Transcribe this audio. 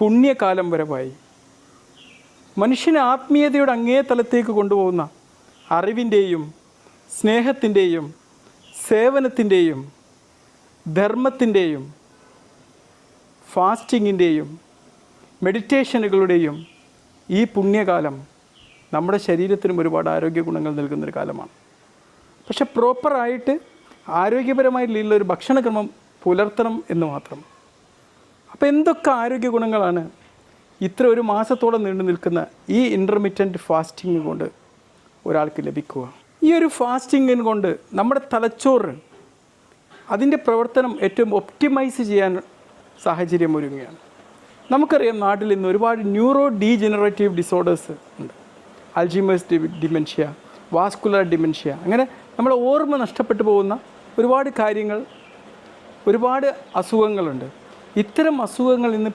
പുണ്യകാലം വരവായി. മനുഷ്യനെ ആത്മീയതയുടെ അങ്ങേ തലത്തേക്ക് കൊണ്ടുപോകുന്ന അറിവിൻ്റെയും സ്നേഹത്തിൻ്റെയും സേവനത്തിൻ്റെയും ധർമ്മത്തിൻ്റെയും ഫാസ്റ്റിങ്ങിൻ്റെയും മെഡിറ്റേഷനുകളുടെയും ഈ പുണ്യകാലം നമ്മുടെ ശരീരത്തിനും ഒരുപാട് ആരോഗ്യ ഗുണങ്ങൾ നൽകുന്നൊരു കാലമാണ്. പക്ഷെ പ്രോപ്പറായിട്ട് ആരോഗ്യപരമായിട്ടുള്ള ഒരു ഭക്ഷണക്രമം പുലർത്തണം എന്ന് മാത്രം. അപ്പോൾ എന്തൊക്കെ ആരോഗ്യ ഗുണങ്ങളാണ് ഇത്ര ഒരു മാസത്തോളം നീണ്ടു നിൽക്കുന്ന ഈ ഇൻ്റർമിറ്റൻറ്റ് ഫാസ്റ്റിംഗ് കൊണ്ട് ഒരാൾക്ക് ലഭിക്കുക? ഈ ഒരു ഫാസ്റ്റിംഗ് കൊണ്ട് നമ്മുടെ തലച്ചോറ് അതിൻ്റെ പ്രവർത്തനം ഏറ്റവും ഒപ്റ്റിമൈസ് ചെയ്യാൻ സാഹചര്യം ഒരുങ്ങുകയാണ്. നമുക്കറിയാം, നാട്ടിൽ ഇന്ന് ഒരുപാട് ന്യൂറോ ഡീജനറേറ്റീവ് ഡിസോർഡേഴ്സ് ഉണ്ട്. അൽസീമേഴ്സ് ഡിമെൻഷ്യ, വാസ്കുലർ ഡിമെൻഷ്യ, അങ്ങനെ നമ്മളെ ഓർമ്മ നഷ്ടപ്പെട്ടു പോകുന്ന ഒരുപാട് കാര്യങ്ങൾ, ഒരുപാട് അസുഖങ്ങളുണ്ട്. ഇത്തരം അസുഖങ്ങൾ ഇന്ന്